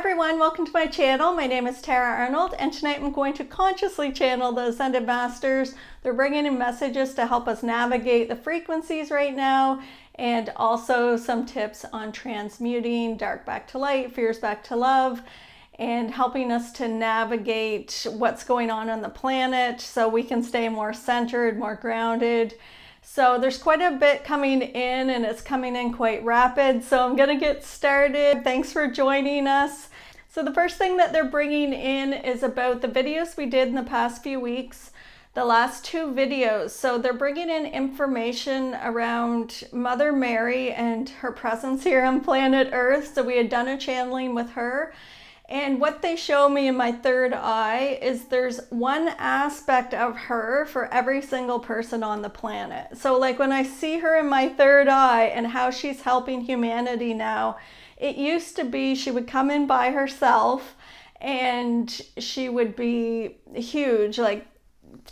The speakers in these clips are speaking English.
everyone, welcome to my channel. My name is Arnold, and tonight I'm going to consciously channel the Ascended Masters. They're bringing in messages to help us navigate the frequencies right now, and also some tips on transmuting dark back to light, fears back to love, and helping us to navigate what's going on the planet so we can stay more centered, more grounded. So there's quite a bit coming in, and it's coming in quite rapid. So I'm going to get started. Thanks for joining us. So the first thing that they're bringing in is about the videos we did in the past few weeks, the last two videos. So they're bringing in information around Mother Mary and her presence here on planet Earth. So we had done a channeling with her. And what they show me in my third eye is there's one aspect of her for every single person on the planet. So like when I see her in my third eye and how she's helping humanity now, it used to be she would come in by herself and she would be huge, like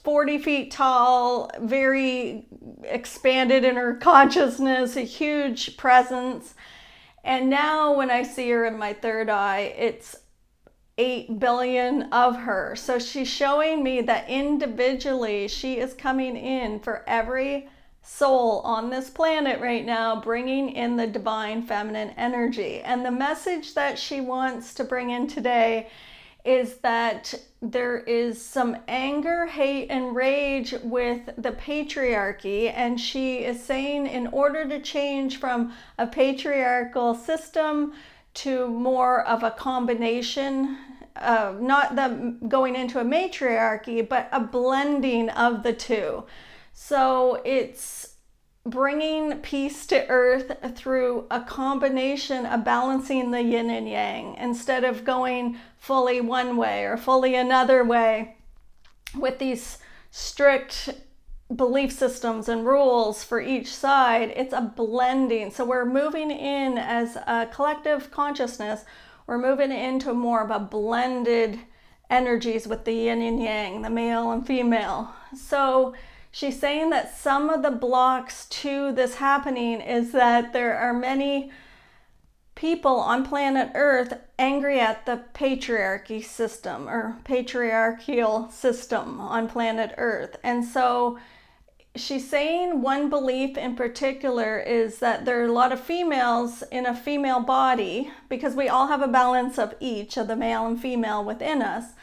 40 feet tall, very expanded in her consciousness, a huge presence. And now when I see her in my third eye, it's 8 billion of her. So she's showing me that individually she is coming in for every soul on this planet right now, bringing in the divine feminine energy. And the message that she wants to bring in today is that there is some anger, hate, and rage with the patriarchy. And she is saying in order to change from a patriarchal system to more of a combination, not them going into a matriarchy, but a blending of the two. So it's bringing peace to earth through a combination of balancing the yin and yang instead of going fully one way or fully another way with these strict belief systems and rules for each side. It's a blending. So we're moving in as a collective consciousness. We're moving into more of a blended energies with the yin and yang, the male and female. So she's saying that some of the blocks to this happening is that there are many people on planet Earth angry at the patriarchy system or patriarchal system on planet Earth. And so she's saying one belief in particular is that there are a lot of females in a female body, because we all have a balance of each of the male and female within us.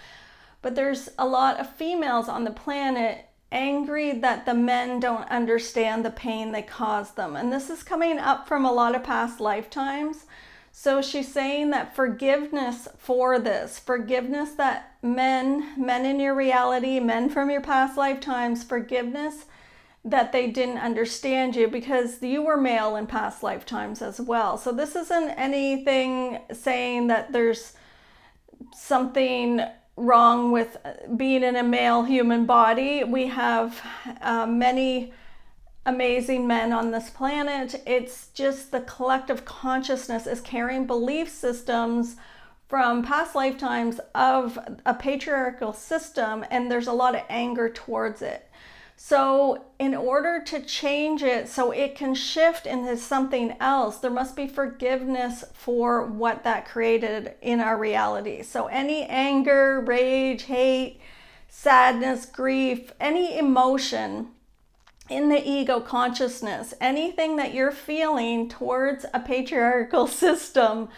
But there's a lot of females on the planet angry that the men don't understand the pain they cause them. And this is coming up from a lot of past lifetimes. So she's saying that forgiveness for this, forgiveness that men in your reality, men from your past lifetimes, forgiveness that they didn't understand you because you were male in past lifetimes as well. So this isn't anything saying that there's something wrong with being in a male human body. We have many amazing men on this planet. It's just the collective consciousness is carrying belief systems from past lifetimes of a patriarchal system, and there's a lot of anger towards it. So in order to change it so it can shift into something else, there must be forgiveness for what that created in our reality. So any anger, rage, hate, sadness, grief, any emotion in the ego consciousness, anything that you're feeling towards a patriarchal system,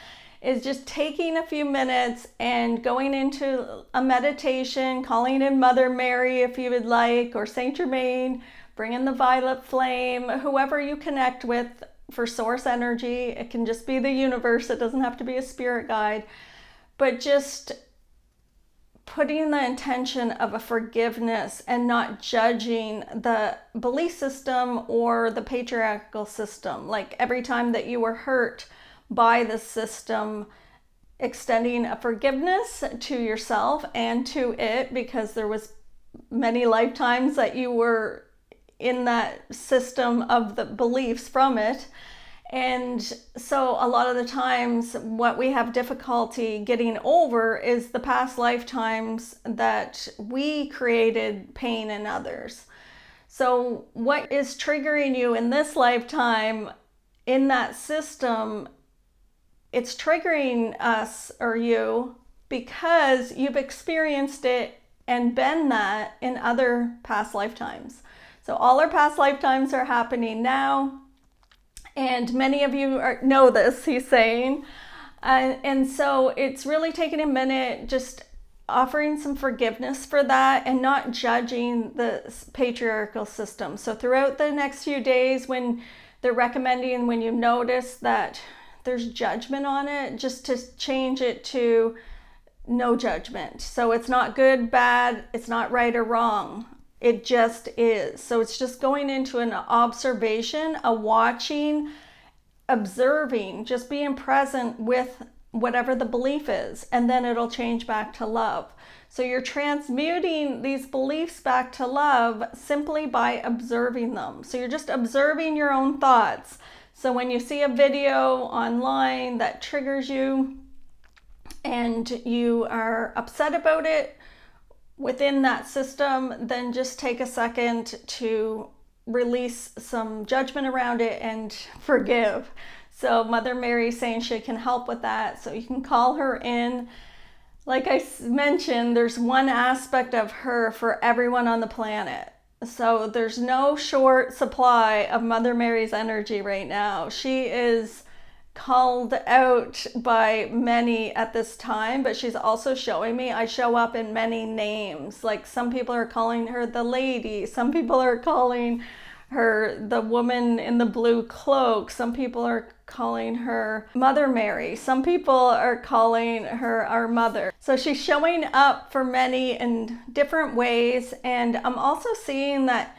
is just taking a few minutes and going into a meditation, calling in Mother Mary if you would like, or Saint Germain, bring in the violet flame, whoever you connect with for source energy. It can just be the universe. It doesn't have to be a spirit guide, but just putting the intention of a forgiveness and not judging the belief system or the patriarchal system. Like every time that you were hurt by the system, extending a forgiveness to yourself and to it, because there was many lifetimes that you were in that system of the beliefs from it. And so a lot of the times what we have difficulty getting over is the past lifetimes that we created pain in others. So what is triggering you in this lifetime in that system it's triggering us or you because you've experienced it and been that in other past lifetimes. So all our past lifetimes are happening now. And many of you know this, he's saying. And so it's really taking a minute, just offering some forgiveness for that and not judging the patriarchal system. So throughout the next few days, when they're recommending, when you notice that there's judgment on it, just to change it to no judgment. So it's not good, bad, it's not right or wrong. It just is. So it's just going into an observation, a watching, observing, just being present with whatever the belief is, and then it'll change back to love. So you're transmuting these beliefs back to love simply by observing them. So you're just observing your own thoughts. So when you see a video online that triggers you and you are upset about it within that system, then just take a second to release some judgment around it and forgive. So Mother Mary is saying she can help with that. So you can call her in. Like I mentioned, there's one aspect of her for everyone on the planet. So there's no short supply of Mother Mary's energy right now. She is called out by many at this time, but she's also showing me I show up in many names. Like some people are calling her the lady, some people are calling her the woman in the blue cloak, some people are calling her Mother Mary, some people are calling her our mother. So she's showing up for many in different ways, and I'm also seeing that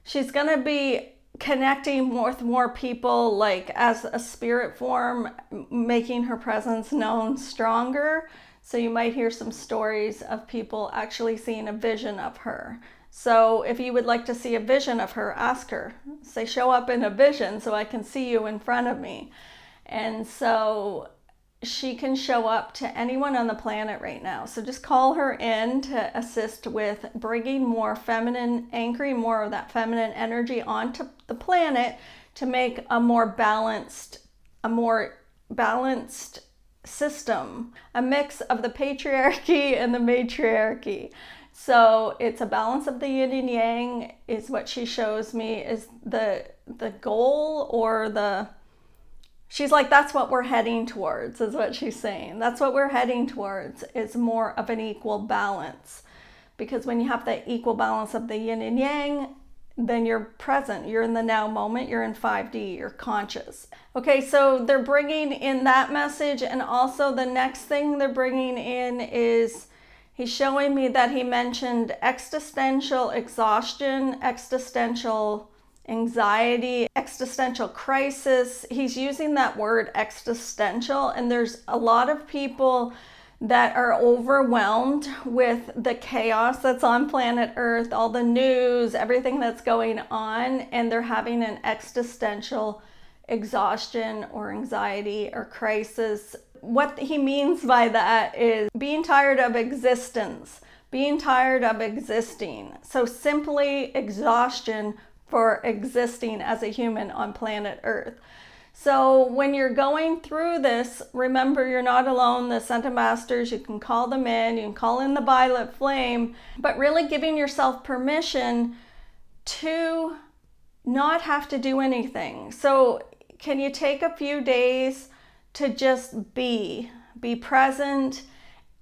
she's going to be connecting with more people, like as a spirit form, making her presence known stronger. So you might hear some stories of people actually seeing a vision of her. So if you would like to see a vision of her, ask her. Say, show up in a vision so I can see you in front of me. And so she can show up to anyone on the planet right now. So just call her in to assist with bringing more feminine, anchoring more of that feminine energy onto the planet to make a more balanced system, a mix of the patriarchy and the matriarchy. So it's a balance of the yin and yang is what she shows me is the goal, or she's like, that's what we're heading towards, is what she's saying. That's what we're heading towards, is more of an equal balance. Because when you have the equal balance of the yin and yang, then you're present, you're in the now moment, you're in 5D, you're conscious. Okay, so they're bringing in that message, and also the next thing they're bringing in is, he's showing me that he mentioned existential exhaustion, existential anxiety, existential crisis. He's using that word existential, and there's a lot of people that are overwhelmed with the chaos that's on planet Earth, all the news, everything that's going on, and they're having an existential exhaustion or anxiety or crisis. What he means by that is being tired of existence, being tired of existing. So simply exhaustion for existing as a human on planet Earth. So when you're going through this, remember you're not alone. The ascendedmasters, you can call them in, you can call in the violet flame, but really giving yourself permission to not have to do anything. So can you take a few days to just be present,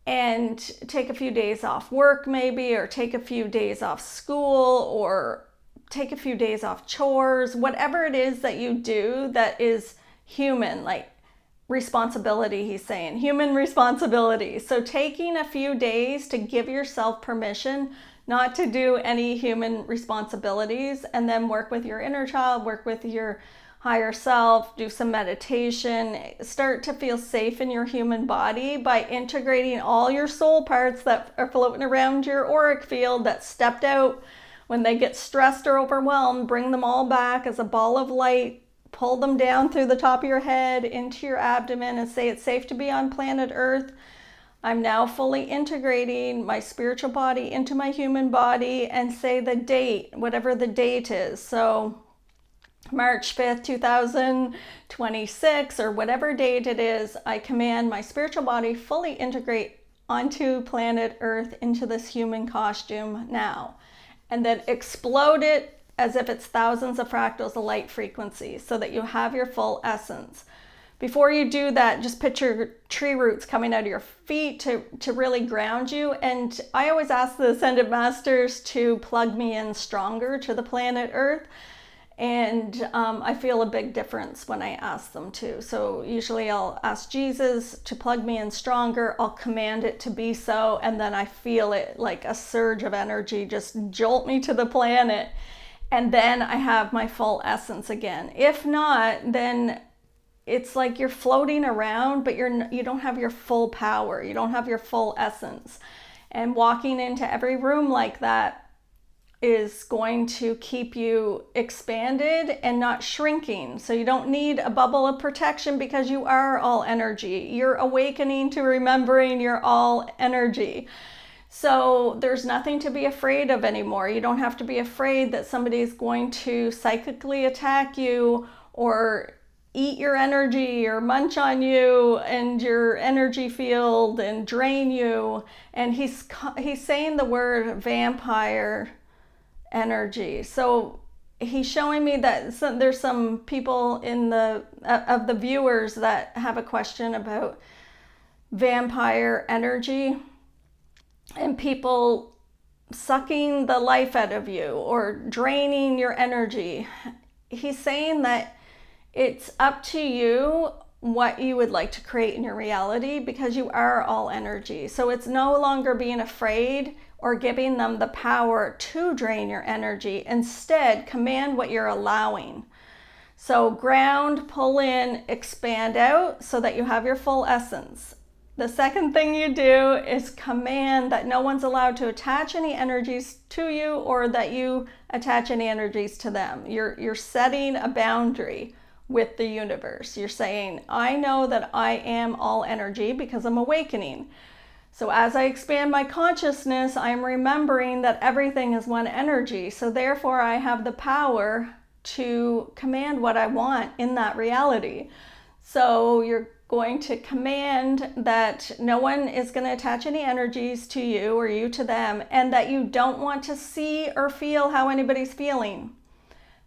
and take a few days off work maybe, or take a few days off school, or take a few days off chores, whatever it is that you do that is human, like responsibility, he's saying, human responsibility. So taking a few days to give yourself permission not to do any human responsibilities, and then work with your inner child, work with your higher self, do some meditation, start to feel safe in your human body by integrating all your soul parts that are floating around your auric field that stepped out when they get stressed or overwhelmed. Bring them all back as a ball of light, pull them down through the top of your head into your abdomen, and say, it's safe to be on planet Earth. I'm now fully integrating my spiritual body into my human body, and say the date, whatever the date is. So March 5th, 2026, or whatever date it is, I command my spiritual body fully integrate onto planet Earth into this human costume now, and then explode it as if it's thousands of fractals of light frequencies so that you have your full essence. Before you do that, just picture tree roots coming out of your feet to really ground you. And I always ask the Ascended Masters to plug me in stronger to the planet Earth. And I feel a big difference when I ask them to. So usually I'll ask Jesus to plug me in stronger. I'll command it to be so. And then I feel it like a surge of energy just jolt me to the planet. And then I have my full essence again. If not, then it's like you're floating around, but you don't have your full power. You don't have your full essence. And walking into every room like that is going to keep you expanded and not shrinking. So you don't need a bubble of protection because you are all energy. You're awakening to remembering you're all energy. So there's nothing to be afraid of anymore. You don't have to be afraid that somebody's going to psychically attack you or eat your energy or munch on you and your energy field and drain you. And he's saying the word vampire energy. So he's showing me that there's some people in of the viewers that have a question about vampire energy and people sucking the life out of you or draining your energy. He's saying that it's up to you what you would like to create in your reality because you are all energy. So it's no longer being afraid or giving them the power to drain your energy. Instead, command what you're allowing. So ground, pull in, expand out so that you have your full essence. The second thing you do is command that no one's allowed to attach any energies to you or that you attach any energies to them. You're setting a boundary with the universe. You're saying, I know that I am all energy because I'm awakening. So as I expand my consciousness, I'm remembering that everything is one energy. So therefore I have the power to command what I want in that reality. So you're going to command that no one is going to attach any energies to you or you to them, and that you don't want to see or feel how anybody's feeling.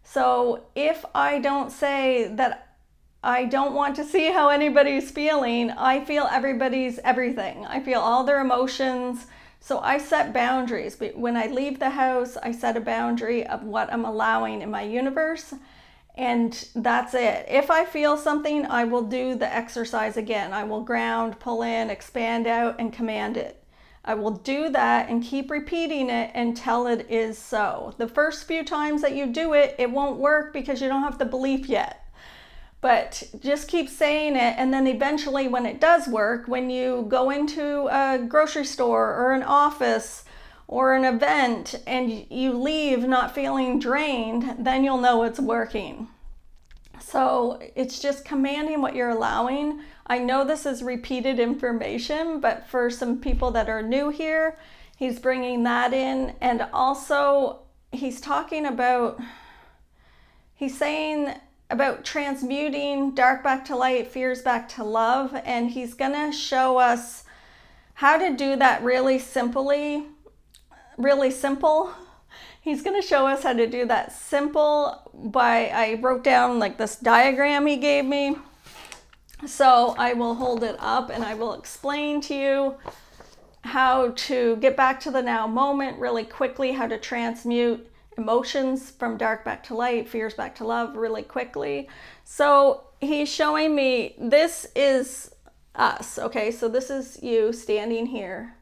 So if I don't say that I don't want to see how anybody's feeling, I feel everybody's everything. I feel all their emotions. So I set boundaries. When I leave the house, I set a boundary of what I'm allowing in my universe. And that's it. If I feel something, I will do the exercise again. I will ground, pull in, expand out, and command it. I will do that and keep repeating it until it is so. The first few times that you do it, it won't work because you don't have the belief yet. But just keep saying it, and then eventually when it does work, when you go into a grocery store or an office or an event and you leave not feeling drained, then you'll know it's working. So it's just commanding what you're allowing. I know this is repeated information, but for some people that are new here, he's bringing that in. And also he's saying about transmuting dark back to light, fears back to love. And he's gonna show us how to do that really simple. He's going to show us how to do that simple I wrote down like this diagram he gave me. So I will hold it up and I will explain to you how to get back to the now moment really quickly, how to transmute emotions from dark back to light, fears back to love really quickly. So he's showing me this is us. Okay, so this is you standing here.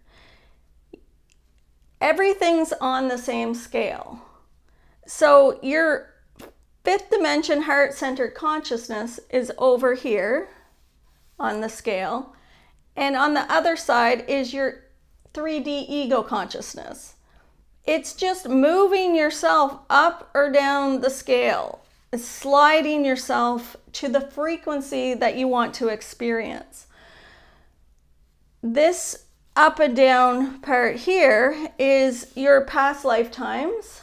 Everything's on the same scale. So your fifth dimension heart-centered consciousness is over here on the scale. And on the other side is your 3D ego consciousness. It's just moving yourself up or down the scale. It's sliding yourself to the frequency that you want to experience. This up and down part here is your past lifetimes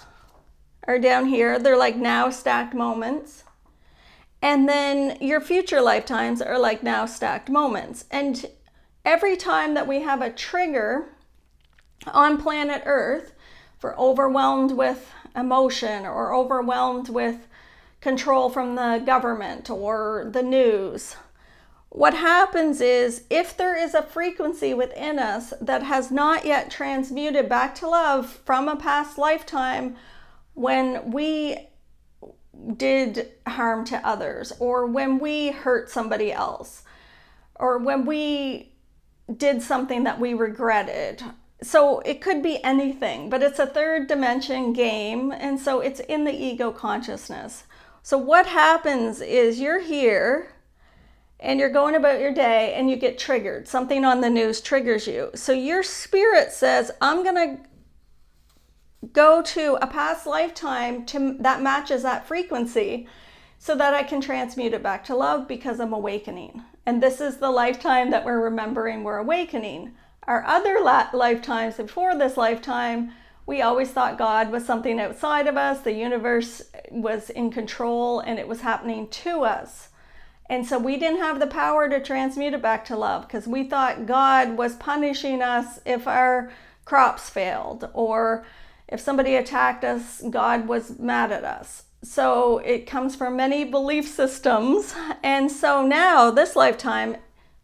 are down here. They're like now stacked moments. And then your future lifetimes are like now stacked moments. And every time that we have a trigger on planet Earth, if we're overwhelmed with emotion or overwhelmed with control from the government or the news, what happens is, if there is a frequency within us that has not yet transmuted back to love from a past lifetime when we did harm to others, or when we hurt somebody else, or when we did something that we regretted. So it could be anything, but it's a third dimension game, and so it's in the ego consciousness. So what happens is, you're here and you're going about your day and you get triggered. Something on the news triggers you. So your spirit says, I'm going to go to a past lifetime that matches that frequency so that I can transmute it back to love, because I'm awakening. And this is the lifetime that we're remembering we're awakening. Our other lifetimes before this lifetime, we always thought God was something outside of us. The universe was in control and it was happening to us. And so we didn't have the power to transmute it back to love, because we thought God was punishing us if our crops failed, or if somebody attacked us, God was mad at us. So it comes from many belief systems. And so now, this lifetime,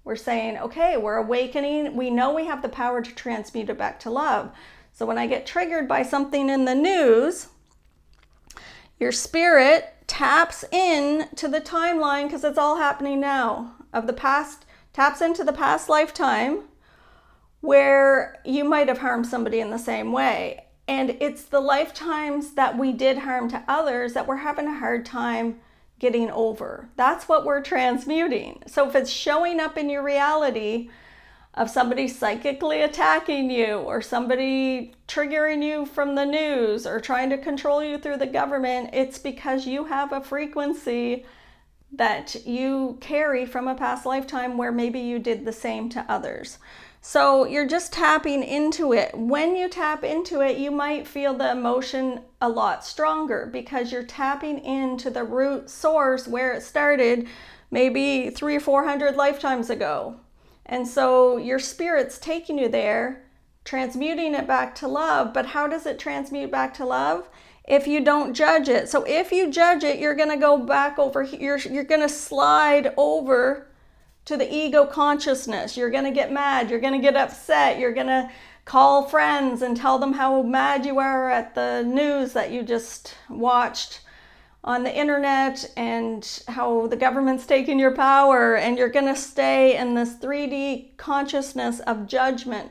we're saying, okay, we're awakening. We know we have the power to transmute it back to love. So when I get triggered by something in the news, your spirit taps in to the timeline, because it's all happening now, of the past, taps into the past lifetime where you might have harmed somebody in the same way. And it's the lifetimes that we did harm to others that we're having a hard time getting over. That's what we're transmuting. So if it's showing up in your reality of somebody psychically attacking you, or somebody triggering you from the news, or trying to control you through the government, it's because you have a frequency that you carry from a past lifetime where maybe you did the same to others. So you're just tapping into it. When you tap into it, you might feel the emotion a lot stronger, because you're tapping into the root source where it started maybe 300 or 400 lifetimes ago. And so your spirit's taking you there, transmuting it back to love. But how does it transmute back to love? If you don't judge it. So if you judge it, you're going to go back over here. You're going to slide over to the ego consciousness. You're going to get mad. You're going to get upset. You're going to call friends and tell them how mad you are at the news that you just watched on the internet, and how the government's taking your power. And you're going to stay in this 3D consciousness of judgment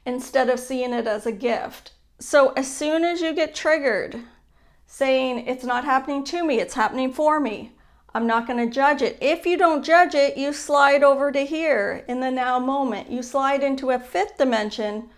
instead of seeing it as a gift. So as soon as you get triggered, saying, it's not happening to me, it's happening for me, I'm not going to judge it. If you don't judge it, you slide over to here in the now moment. You slide into a fifth dimension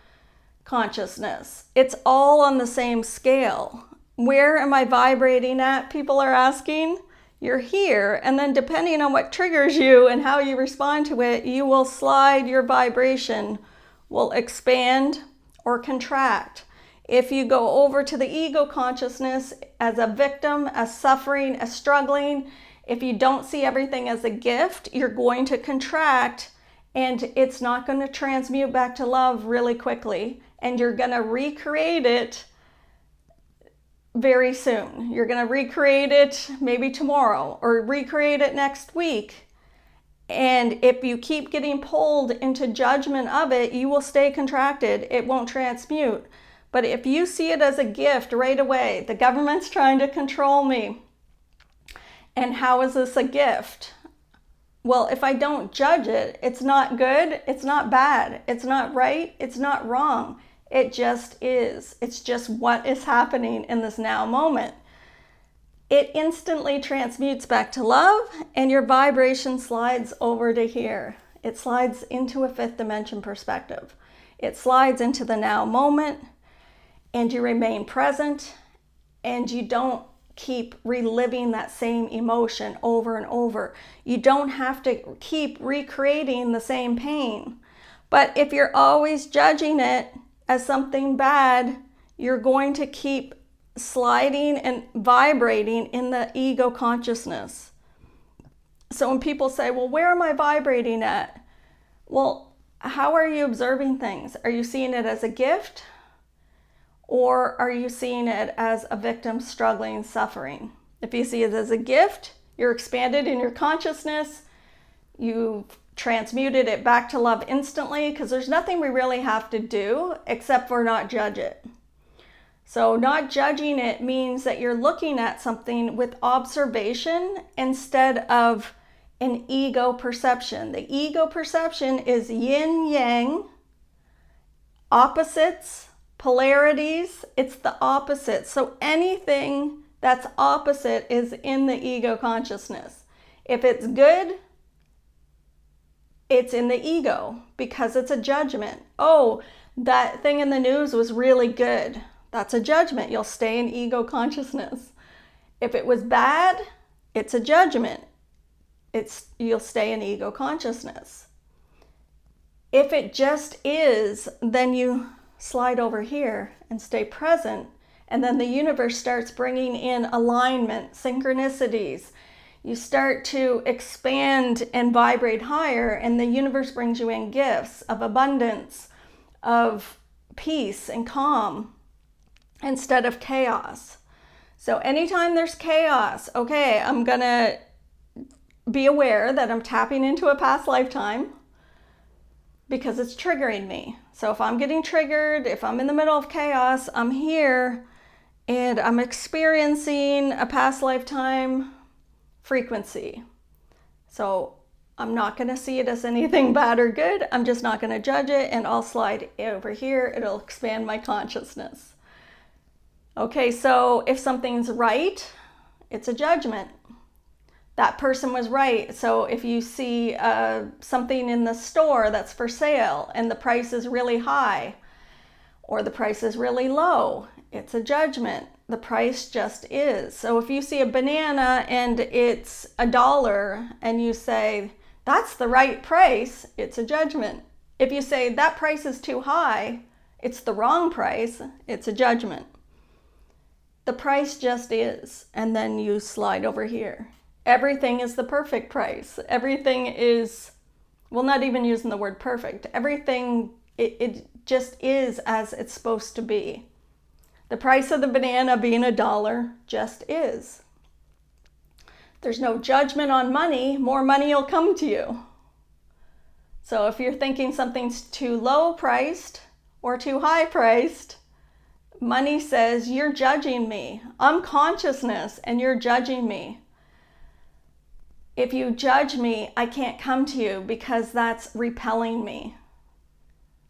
consciousness. It's all on the same scale. Where am I vibrating at? People are asking. You're here. And then depending on what triggers you and how you respond to it, you will slide, your vibration will expand or contract. If you go over to the ego consciousness as a victim, as suffering, as struggling, if you don't see everything as a gift, you're going to contract, and it's not going to transmute back to love really quickly. And you're going to recreate it very soon. You're going to recreate it maybe tomorrow, or recreate it next week. And if you keep getting pulled into judgment of it, you will stay contracted. It won't transmute. But if you see it as a gift right away, the government's trying to control me. And how is this a gift? Well, if I don't judge it, it's not good, it's not bad, it's not right, it's not wrong. It just is. It's just what is happening in this now moment. It instantly transmutes back to love, and your vibration slides over to here. It slides into a fifth dimension perspective. It slides into the now moment, and you remain present, and you don't keep reliving that same emotion over and over. You don't have to keep recreating the same pain. But if you're always judging it as something bad, you're going to keep sliding and vibrating in the ego consciousness. So when people say, well, where am I vibrating at? Well, how are you observing things? Are you seeing it as a gift? Or are you seeing it as a victim struggling, suffering? If you see it as a gift, you're expanded in your consciousness. You've transmuted it back to love instantly, because there's nothing we really have to do except for not judge it. So not judging it means that you're looking at something with observation instead of an ego perception. The ego perception is yin yang, opposites, polarities. It's the opposite. So anything that's opposite is in the ego consciousness. If it's good, it's in the ego because it's a judgment. Oh, that thing in the news was really good. That's a judgment. You'll stay in ego consciousness. If it was bad, it's a judgment. You'll stay in ego consciousness. If it just is, then you slide over here and stay present. And then the universe starts bringing in alignment, synchronicities. You start to expand and vibrate higher, and the universe brings you in gifts of abundance, of peace and calm, instead of chaos. So anytime there's chaos, okay, I'm gonna be aware that I'm tapping into a past lifetime because it's triggering me. So if I'm getting triggered, if I'm in the middle of chaos, I'm here and I'm experiencing a past lifetime frequency. So I'm not going to see it as anything bad or good. I'm just not going to judge it, and I'll slide over here. It'll expand my consciousness. Okay, so if something's right, it's a judgment. That person was right. So if you see something in the store that's for sale and the price is really high or the price is really low, it's a judgment. The price just is. So if you see a banana and it's $1 and you say, that's the right price, it's a judgment. If you say that price is too high, it's the wrong price, it's a judgment. The price just is, and then you slide over here. Everything is the perfect price. Everything is, well, not even using the word perfect. Everything, it just is as it's supposed to be. The price of the banana being $1 just is. There's no judgment on money. More money will come to you. So if you're thinking something's too low priced or too high priced, money says, you're judging me. I'm consciousness and you're judging me. If you judge me, I can't come to you because that's repelling me.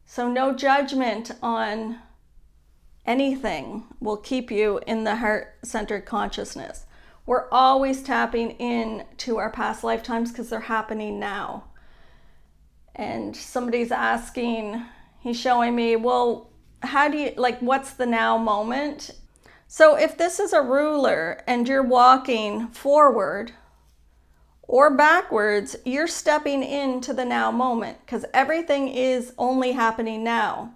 So no judgment on anything will keep you in the heart-centered consciousness. We're always tapping into our past lifetimes because they're happening now. And somebody's asking, he's showing me, well, how do you, like, what's the now moment? So if this is a ruler and you're walking forward or backwards, you're stepping into the now moment because everything is only happening now.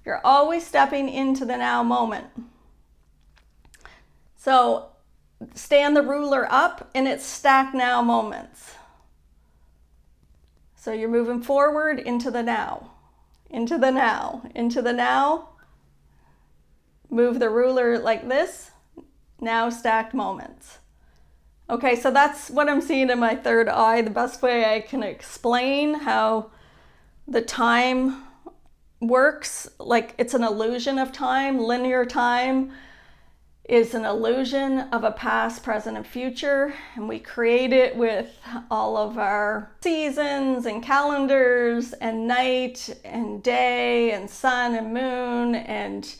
You're always stepping into the now moment. So stand the ruler up and it's stack now moments. So you're moving forward into the now, into the now, into the now. Move the ruler like this, now stacked moments. Okay, so that's what I'm seeing in my third eye. The best way I can explain how the time works, like it's an illusion of time. Linear time is an illusion of a past, present, and future, and we create it with all of our seasons and calendars and night and day and sun and moon and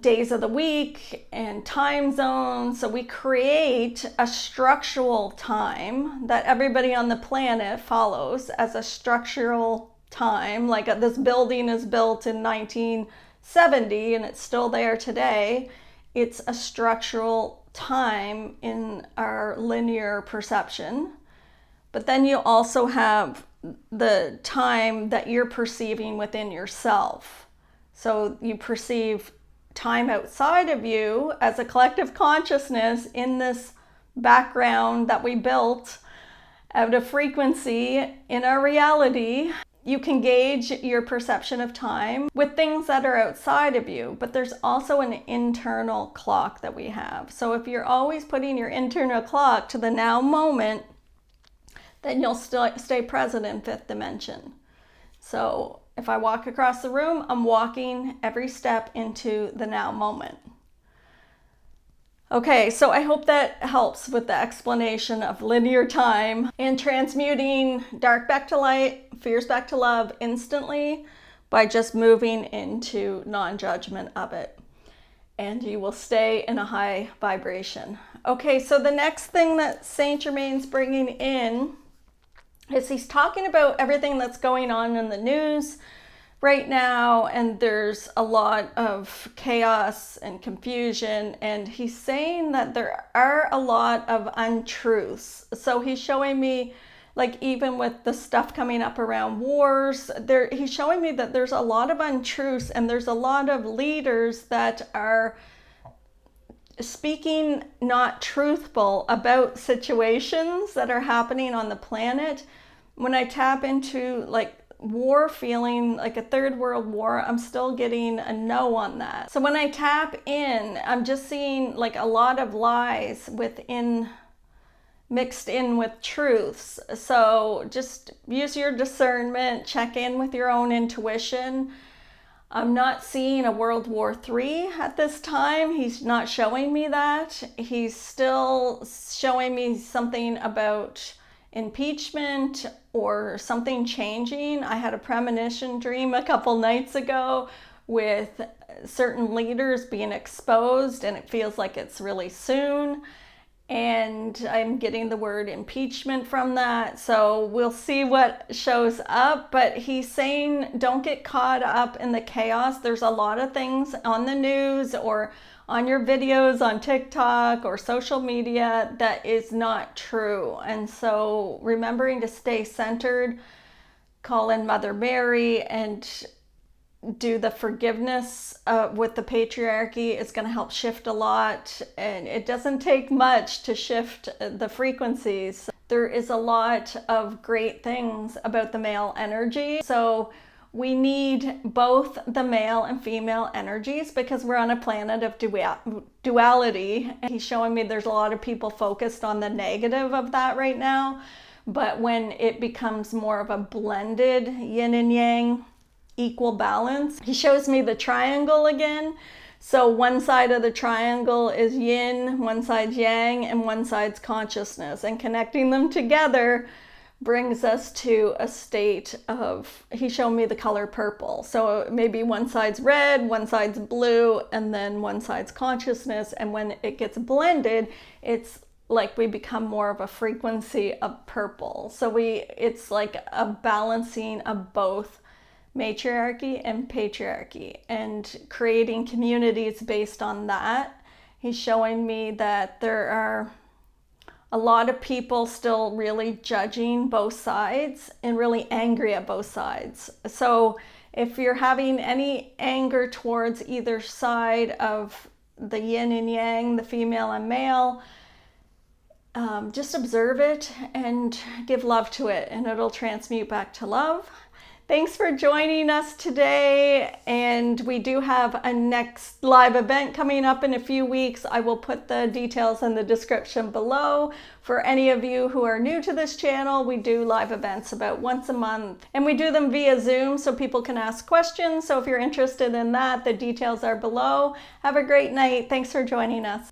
days of the week and time zones. So we create a structural time that everybody on the planet follows as a structural time. Like this building is built in 1970 and it's still there today. It's a structural time in our linear perception. But then you also have the time that you're perceiving within yourself. So you perceive time outside of you as a collective consciousness in this background that we built out of frequency in our reality, you can gauge your perception of time with things that are outside of you, but there's also an internal clock that we have. So if you're always putting your internal clock to the now moment, then you'll still stay present in fifth dimension. So if I walk across the room, I'm walking every step into the now moment. Okay, so I hope that helps with the explanation of linear time and transmuting dark back to light, fears back to love instantly by just moving into non-judgment of it. And you will stay in a high vibration. Okay, so the next thing that Saint Germain's bringing in is he's talking about everything that's going on in the news right now, and there's a lot of chaos and confusion, and he's saying that there are a lot of untruths. So he's showing me, like, even with the stuff coming up around wars, he's showing me that there's a lot of untruths, and there's a lot of leaders that are speaking not truthful about situations that are happening on the planet. When I tap into like war feeling, like a third world war, I'm still getting a no on that. So when I tap in, I'm just seeing like a lot of lies mixed in with truths. So just use your discernment, check in with your own intuition. I'm not seeing a World War III at this time. He's not showing me that. He's still showing me something about impeachment or something changing. I had a premonition dream a couple nights ago with certain leaders being exposed, and it feels like it's really soon. And I'm getting the word impeachment from that. So we'll see what shows up. But he's saying don't get caught up in the chaos. There's a lot of things on the news or on your videos on TikTok or social media that is not true. And so remembering to stay centered, call in Mother Mary, and do the forgiveness with the patriarchy is going to help shift a lot. And it doesn't take much to shift the frequencies. There is a lot of great things about the male energy. So we need both the male and female energies because we're on a planet of duality. And he's showing me there's a lot of people focused on the negative of that right now. But when it becomes more of a blended yin and yang, equal balance, he shows me the triangle again. So one side of the triangle is yin, one side's yang, and one side's consciousness. And connecting them together brings us to a state of, he showed me the color purple. So maybe one side's red, one side's blue, and then one side's consciousness. And when it gets blended, it's like we become more of a frequency of purple. So it's like a balancing of both matriarchy and patriarchy and creating communities based on that. He's showing me that there are a lot of people still really judging both sides and really angry at both sides. So if you're having any anger towards either side of the yin and yang, the female and male, just observe it and give love to it, and it'll transmute back to love. Thanks for joining us today, and we do have a next live event coming up in a few weeks. I will put the details in the description below. For any of you who are new to this channel, we do live events about once a month, and we do them via Zoom so people can ask questions. So if you're interested in that, the details are below. Have a great night. Thanks for joining us.